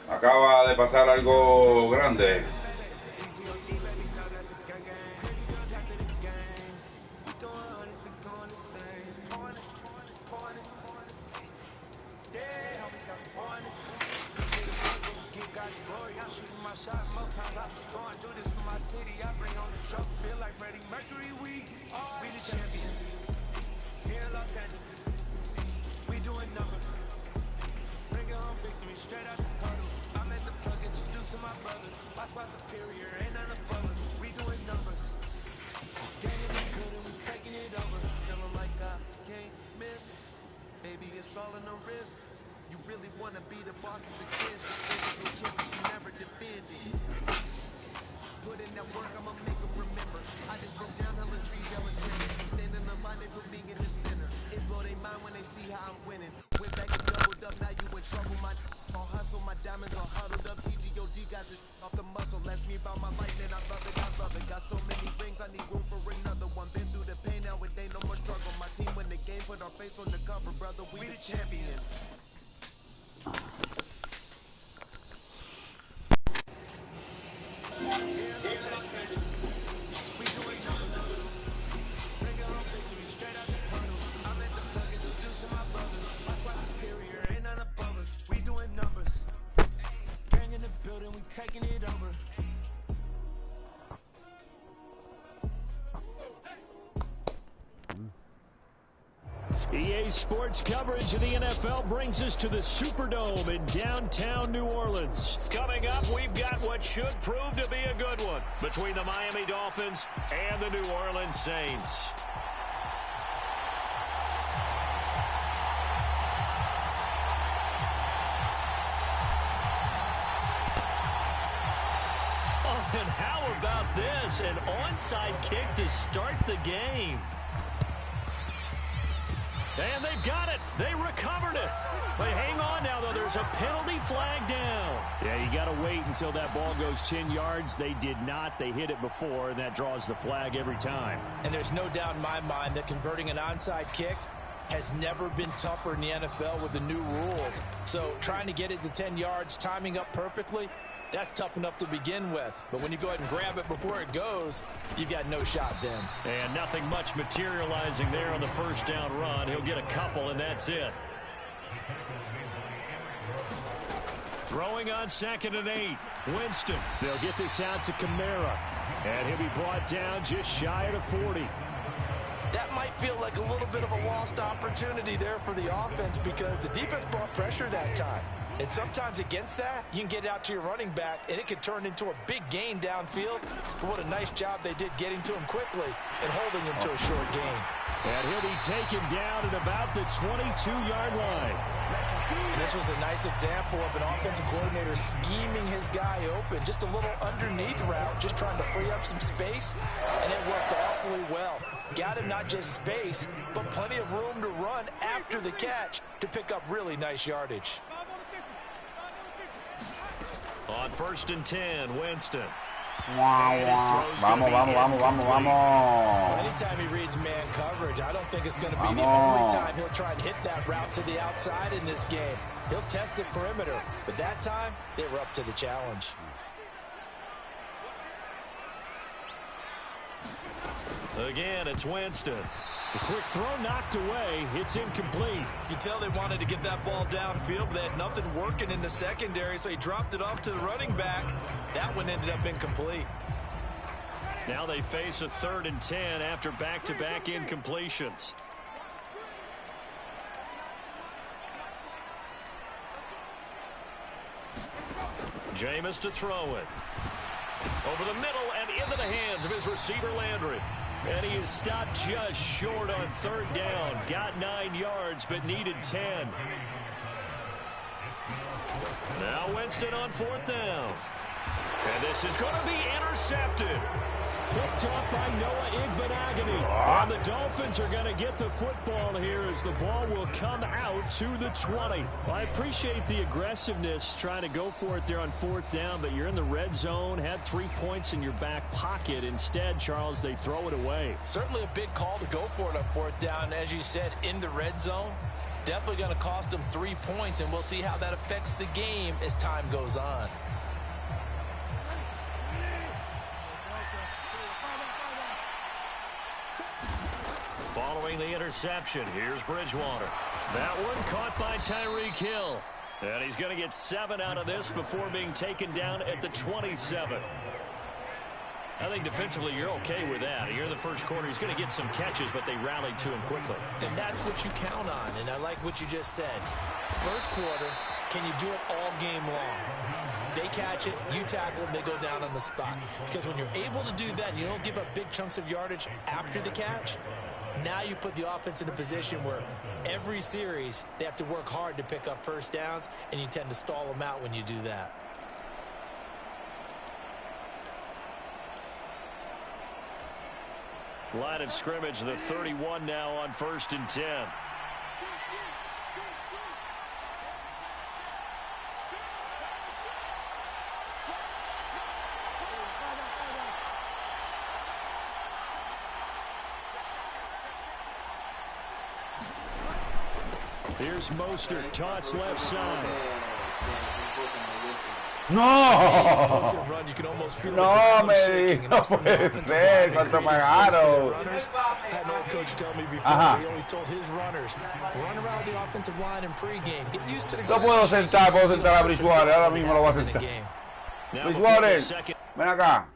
Acaba de pasar algo grande. EA Sports coverage of the NFL brings us to the Superdome in downtown New Orleans. Coming up, we've got what should prove to be a good one between the Miami Dolphins and the New Orleans Saints. Oh, and how about this? An onside kick to start the game. And they've got it. They recovered it. But hang on now, though. There's a penalty flag down. Yeah, you got to wait until that ball goes 10 yards. They did not. They hit it before, and that draws the flag every time. And there's no doubt in my mind that converting an onside kick has never been tougher in the NFL with the new rules. So trying to get it to 10 yards, timing up perfectly, that's tough enough to begin with. But when you go ahead and grab it before it goes, you've got no shot then. And nothing much materializing there on the first down run. He'll get a couple, and that's it. Throwing on 2nd and 8. Winston. They'll get this out to Kamara. And he'll be brought down just shy of the 40. That might feel like a little bit of a lost opportunity there for the offense because the defense brought pressure that time. And sometimes against that, you can get out to your running back, and it can turn into a big gain downfield. But what a nice job they did getting to him quickly and holding him to a short gain. And he'll be taken down at about the 22-yard line. And this was a nice example of an offensive coordinator scheming his guy open. Just a little underneath route, just trying to free up some space, and it worked awfully well. Got him not just space, but plenty of room to run after the catch to pick up really nice yardage. On 1st and 10, Winston. Vamos, vamos, vamos, vamos, vamos. Anytime he reads man coverage, I don't think it's going to be the only time he'll try and hit that route to the outside in this game. He'll test the perimeter, but that time, they were up to the challenge. Again, it's Winston. The quick throw knocked away. It's incomplete. You can tell they wanted to get that ball downfield, but they had nothing working in the secondary, so he dropped it off to the running back. That one ended up incomplete. Now they face a 3rd and 10 after back-to-back incompletions. Jameis to throw it. Over the middle and into the hands of his receiver, Landry. And he is stopped just short on 3rd down. Got 9 yards, but needed 10. Now Winston on 4th down. And this is going to be intercepted. Picked off by Noah Igbenogany. And the Dolphins are going to get the football here as the ball will come out to the 20. Well, I appreciate the aggressiveness trying to go for it there on 4th down, but you're in the red zone, had 3 points in your back pocket. Instead, Charles, they throw it away. Certainly a big call to go for it on 4th down. As you said, in the red zone, definitely going to cost them 3 points, and we'll see how that affects the game as time goes on. Following the interception, here's Bridgewater. That one caught by Tyreek Hill. And he's going to get 7 out of this before being taken down at the 27. I think defensively you're okay with that. Here in the first quarter, he's going to get some catches, but they rallied to him quickly. And that's what you count on, and I like what you just said. First quarter, can you do it all game long? They catch it, you tackle them, they go down on the spot. Because when you're able to do that, and you don't give up big chunks of yardage after the catch, now you put the offense in a position where every series they have to work hard to pick up first downs, and you tend to stall them out when you do that. Line of scrimmage, the 31 now on 1st and 10. Here's Mostert, toss left side. No, me dijo, puede ser, ¿cuánto pagaron? Ajá. No puedo sentar a Bridgewater, ahora mismo lo voy a sentar. Bridgewater, ven acá.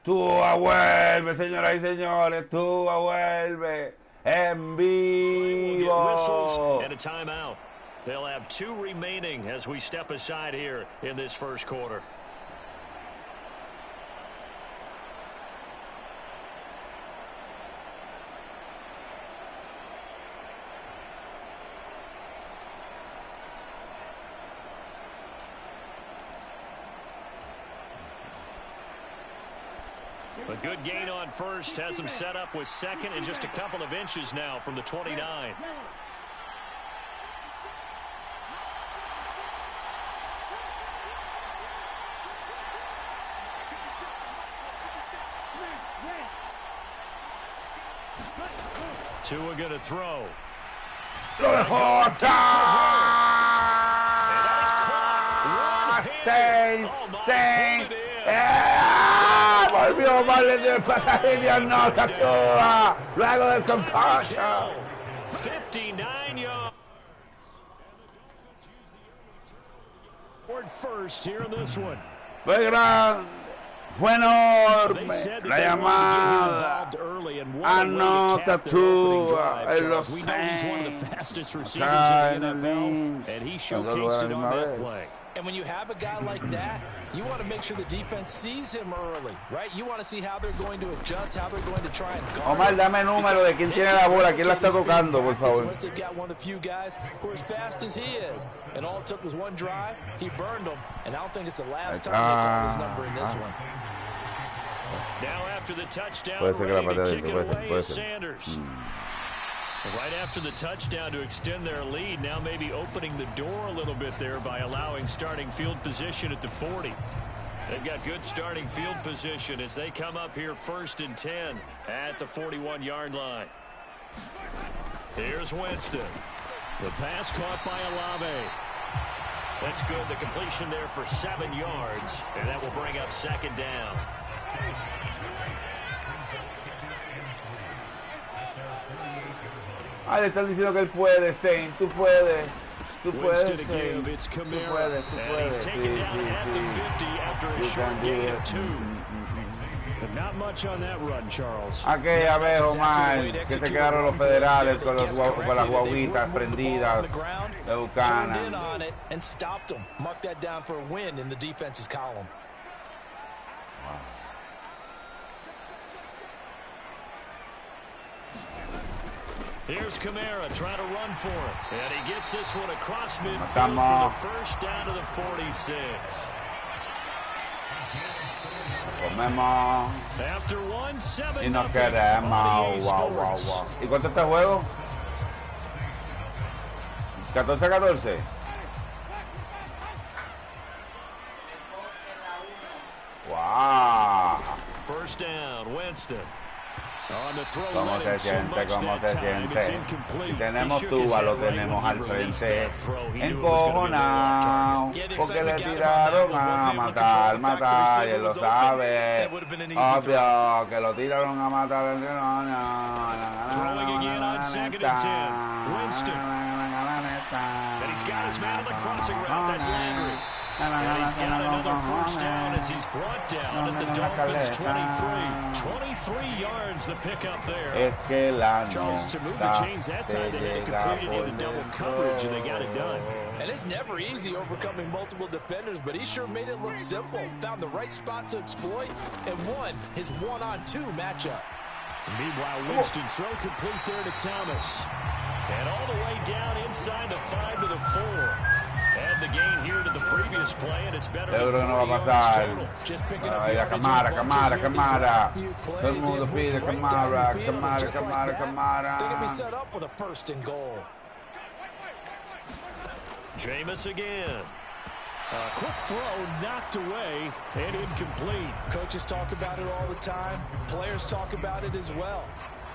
Tua vuelve, señoras y señores. Tua vuelve en vivo. And a timeout. They'll have 2 remaining as we step aside here in this first quarter. A good gain on first has him set up with second and just a couple of inches now from the 29. Tua gonna throw. Lo dejó volvió mal de pasaje de anota Tua luego del concussion. 59 yards. First here in this one. Fue grande, fue enorme la llamada. Anota Tua en los Saints. And he showcased it on that play. And when you have a guy like that, you want to make sure the defense sees him early, right? You want to see how they're going to adjust, how they're going to try and guard. Omar, dame número de quién tiene la bola, quién la está tocando, por favor. They've got one of the few guys who are as fast as he is. And all it took was one drive. He burned them. And I don't think it's the last time they called his number in this one. Now after the touchdown, ready to kick it away is Sanders. Right after the touchdown to extend their lead, now maybe opening the door a little bit there by allowing starting field position at the 40. They've got good starting field position as they come up here 1st and 10 at the 41-yard line. Here's Winston. The pass caught by Olave. That's good. The completion there for 7 yards, and that will bring up 2nd down. Ah, le están diciendo que él puede, Saint. Tú puedes. Tú puedes, Saint. Tú puedes, tú puedes. He's taken down at the 50 after a short gain of 2. But not much on that run, Charles. Aquella vez, Omar, que se quedaron los federales con las guaguitas prendidas de Buchanan. And stopped them. Mark that down for a win in the defense's column. Wow. Here's Camara trying to run for it. And he gets this one across midfield for the first down to the 46. Comemos. After 1-7 Y nos queremos. Wow. ¿Y cuánto está el juego? 14-14. Wow. First down, Winston. ¿Cómo se siente? ¿Cómo se siente? Si tenemos Tua, lo tenemos al frente. Encojonado. Porque le tiraron a matar. Y él lo sabe. Obvio que lo tiraron a matar. And he's got his man on the crossing route. That's Landry. And he's got another first down as he's brought down at the Dolphins' 23. 23 yards the pickup there. Charles, to move the chains that side, they had to complete it into double coverage, and they got it done. And it's never easy overcoming multiple defenders, but he sure made it look simple. Found the right spot to exploit and won his one-on-two matchup. Meanwhile, Winston throw complete there to Thomas. And all the way down inside the 5 to the 4. Add the gain here to the previous play, and it's better than 40 yards total. Just picking up Ay, Camara. Todo el mundo pide Camara. They can be set up with a first and goal. Jameis again. A quick throw knocked away and incomplete. Coaches talk about it all the time. Players talk about it as well.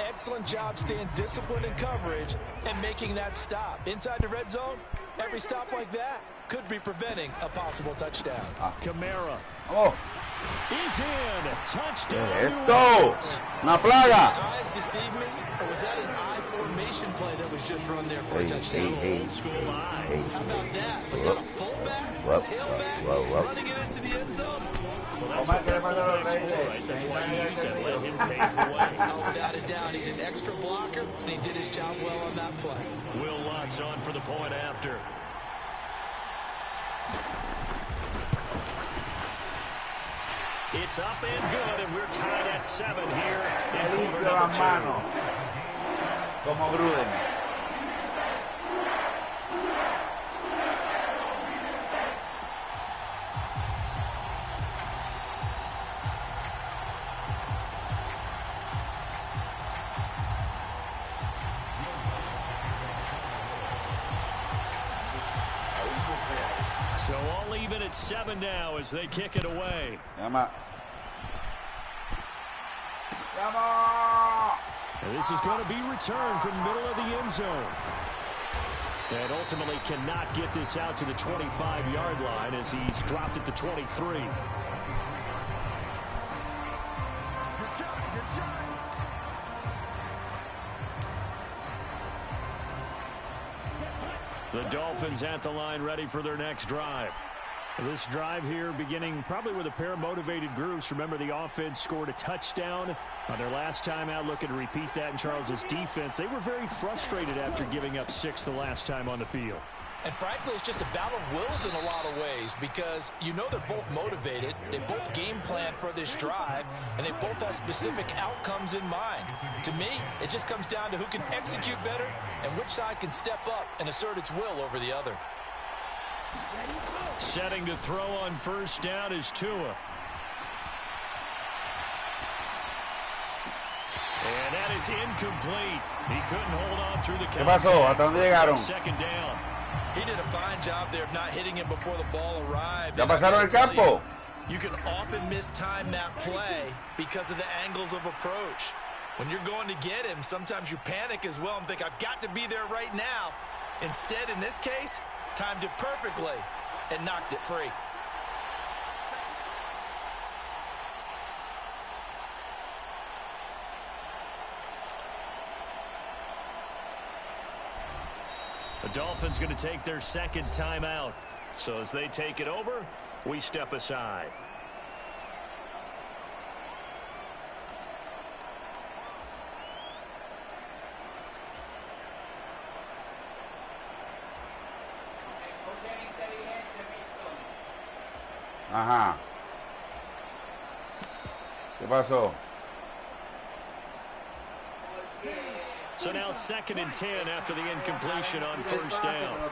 Excellent job staying disciplined in coverage and making that stop. Inside the red zone, every stop like that could be preventing a possible touchdown. Camara. Oh. He's in. Touchdown. Esto. Una plaga. Eyes deceive me, or was that an eye formation play that was just run there for a touchdown? Old school eye. How about that? Was that a fullback? Tailback? Running it into the end zone? Well, that's what that fullback's for, right? That's why you use it. Let him pave the way. Oh, without a doubt, he's an extra blocker, and he did his job well on that play. Will Lutz on for the point after. It's up and good, and we're tied at 7 here in quarter number 2. Como Gruden. So all even at 7 now as they kick it away. Llama. And this is going to be returned from middle of the end zone. And ultimately cannot get this out to the 25-yard line as he's dropped at the 23. The Dolphins at the line ready for their next drive. This drive here beginning probably with a pair of motivated groups. Remember, the offense scored a touchdown on their last time out. Looking to repeat that in Charles's defense. They were very frustrated after giving up 6 the last time on the field. And frankly, it's just a battle of wills in a lot of ways because you know they're both motivated. They both game plan for this drive, and they both have specific outcomes in mind. To me, it just comes down to who can execute better and which side can step up and assert its will over the other. Setting to throw on first down is Tua. And that is incomplete. He couldn't hold on through the ¿Qué pasó? ¿Hasta dónde llegaron? Second down. He did a fine job there of not hitting him before the ball arrived. ¿Ya pasaron el campo? You can often mistime that play because of the angles of approach. When you're going to get him, sometimes you panic as well and think, I've got to be there right now. Instead, in this case, timed it perfectly and knocked it free. The Dolphins going to take their second timeout. So as they take it over, we step aside. Ajá. ¿Qué pasó? So now 2nd and 10 after the incompletion on first down.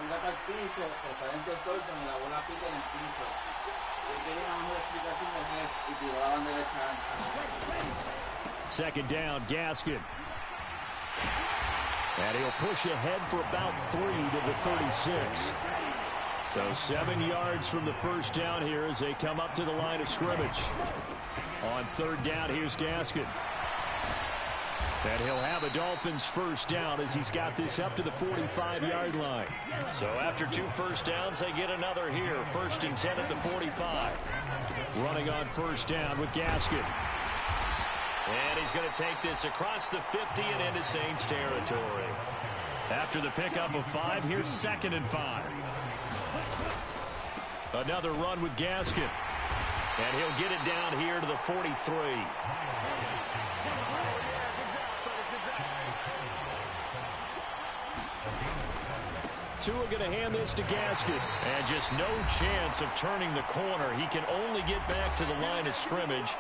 Second down, Gaskin. And he'll push ahead for about 3 to the 36. So 7 yards from the first down here as they come up to the line of scrimmage. On third down, here's Gaskin. And he'll have a Dolphins first down as he's got this up to the 45-yard line. So after 2 first downs, they get another here. 1st and 10 at the 45. Running on first down with Gaskin. And he's going to take this across the 50 and into Saints territory. After the pickup of 5, here's 2nd and 5. Another run with Gaskin. And he'll get it down here to the 43. Tua going to hand this to Gaskin. And just no chance of turning the corner. He can only get back to the line of scrimmage.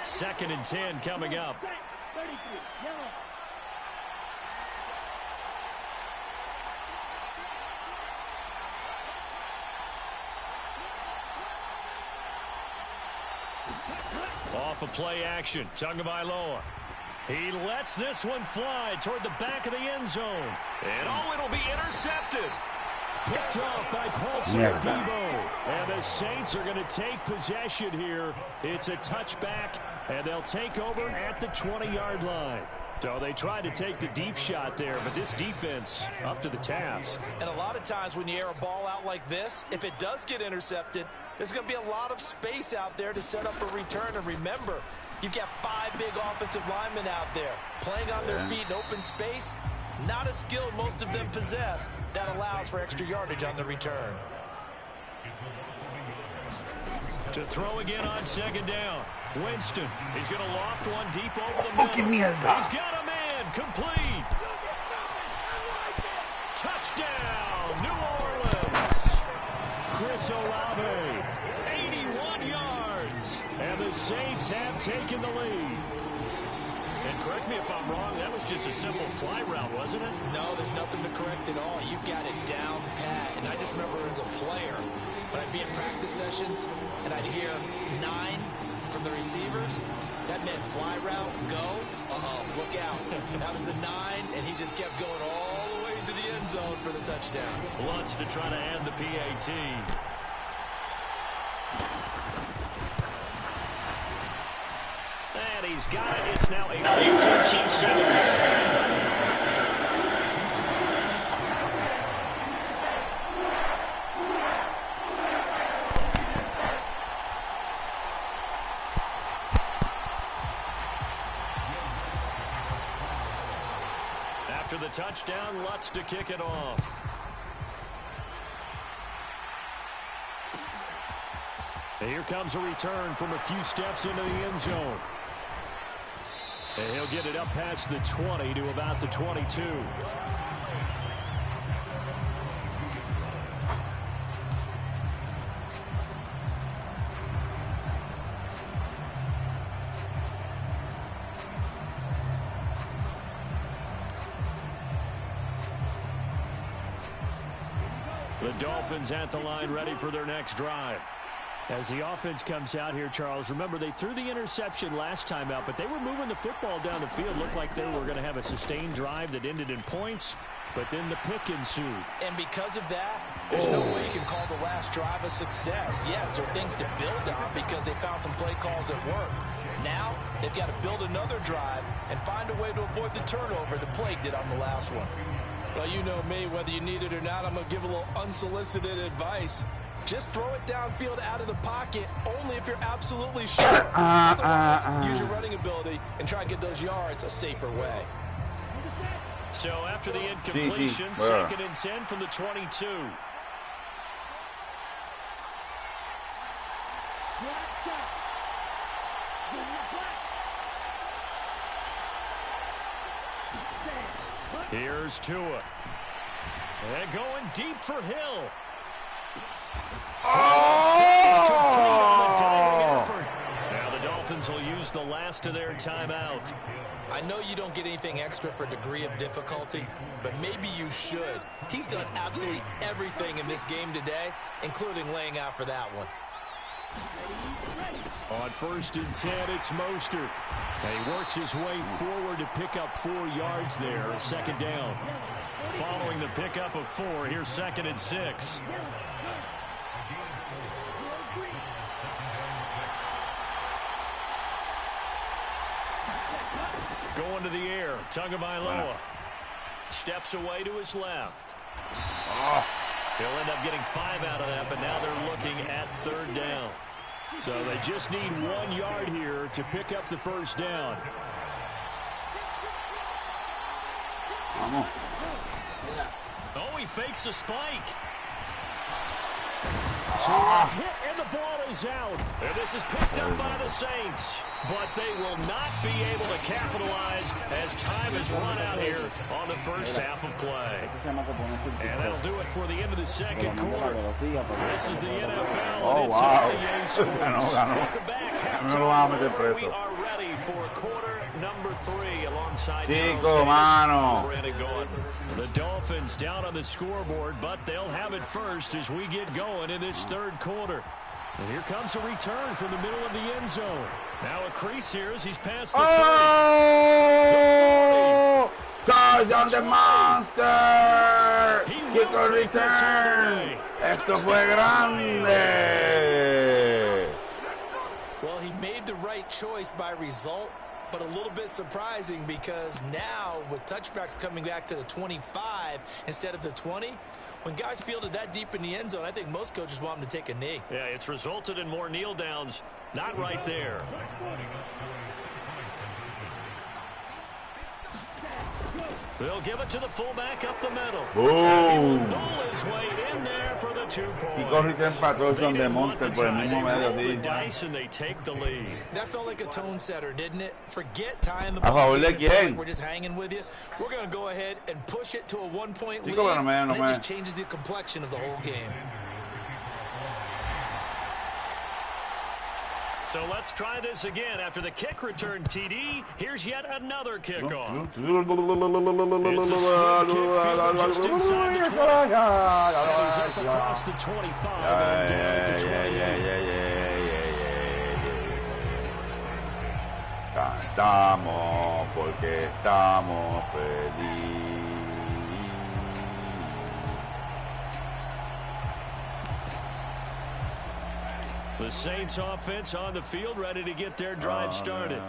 2nd and 10 coming up. Off of play action. Tagovailoa. He lets this one fly toward the back of the end zone. And it'll be intercepted. Picked off by Paulson Debo. And the Saints are going to take possession here. It's a touchback, and they'll take over at the 20-yard line. So they tried to take the deep shot there, but this defense up to the task. And a lot of times when you air a ball out like this, if it does get intercepted, there's going to be a lot of space out there to set up a return. And remember, you've got 5 big offensive linemen out there playing on their feet in open space. Not a skill most of them possess. That allows for extra yardage on the return. To throw again on 2nd down. Winston. He's going to loft one deep over the middle. He's got a man. Complete. Touchdown, New Orleans. Chris Olave. 81 yards. And the Saints have taken the lead. And correct me if I'm wrong, that was just a simple fly route, wasn't it? No, there's nothing to correct at all. You've got it down pat. And I just remember as a player, when I'd be in practice sessions and I'd hear 9 from the receivers, that meant fly route, go, look out. That was the 9, and he just kept going all the way to the end zone for the touchdown. Lutz to try to end the PAT. And he's got it. It's now a 15-7. After the touchdown, Lutz to kick it off. And here comes a return from a few steps into the end zone. And he'll get it up past the 20 to about the 22. The Dolphins at the line, ready for their next drive. As the offense comes out here, Charles, remember they threw the interception last time out, but they were moving the football down the field. Looked like they were going to have a sustained drive that ended in points, but then the pick ensued. And because of that, there's no way you can call the last drive a success. Yes, there are things to build on because they found some play calls that work. Now, they've got to build another drive and find a way to avoid the turnover the plague did on the last one. Well, you know me, whether you need it or not, I'm going to give a little unsolicited advice. Just throw it downfield out of the pocket only if you're absolutely sure. Otherwise, use your running ability and try and get those yards a safer way. So after the incompletion, 2nd and 10 from the 22. Here's Tua. And going deep for Hill. Now the Dolphins Dolphins will use the last of their timeouts. I know you don't get anything extra for degree of difficulty, but maybe you should. He's done absolutely everything in this game today, including laying out for that one. On 1st and 10, it's Mostert. And he works his way forward to pick up 4 yards there, 2nd down. Following the pickup of 4, here's 2nd and 6. Going to the air, Tagovailoa. Steps away to his left. He'll end up getting 5 out of that, but now they're looking at 3rd down. So they just need 1 yard here to pick up the 1st down. Oh, he fakes a spike. To a hit, and the ball is out. And this is picked up by the Saints. But they will not be able to capitalize as time has run out here on the first half of play. And that'll do it for the end of the 2nd quarter. This is the NFL, and it's EA Sports. Welcome back. Halftime. We are ready for quarter number 3 alongside Charles Davis. The Dolphins down on the scoreboard, but they'll have it first as we get going in this 3rd quarter. And here comes a return from the middle of the end zone. Now a crease here as he's past the 30. Oh! Touchdown the monster! Kick return! Esto fue grande! Well, he made the right choice by result, but a little bit surprising because now with touchbacks coming back to the 25 instead of the 20, when guys fielded that deep in the end zone, I think most coaches want them to take a knee. Yeah, it's resulted in more kneel downs. Not right there. They'll give it to the fullback up the middle. Boom. Bull is weighed in there for the 2 points. Y corriste empató son de Monte por el mismo medio, sí. Dice and they take the lead. That felt like a tone setter, didn't it? Forget tying the ¿A ball. favor de quién? We're just hanging with you. We're going to go ahead and push it to a 1-point lead. Chico, And it just changes the complexion of the whole game. So let's try this again. After the kick return TD, here's yet another kickoff. It's a swing kick field just inside the 20. And he's up across the 25 and down at the 28. Cantamos porque estamos felices. The Saints offense on the field, ready to get their drive started.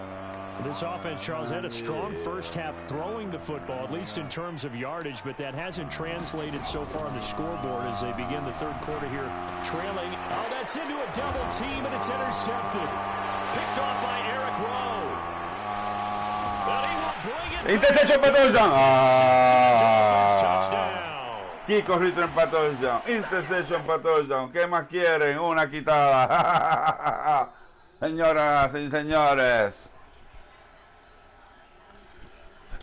This offense, Charles, had a strong first half throwing the football, at least in terms of yardage, but that hasn't translated so far on the scoreboard as they begin the 3rd quarter here, trailing. Oh, that's into a double team, and it's intercepted. Picked off by Eric Rowe. But he will bring it Dolphins touchdown. Kiko return para touchdown, interception para touchdown. ¿Qué más quieren? Una quitada. Señoras y señores.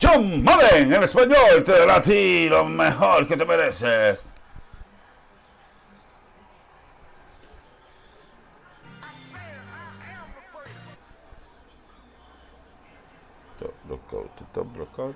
John Madden, en español, te dará a ti lo mejor que te mereces. Top blockout.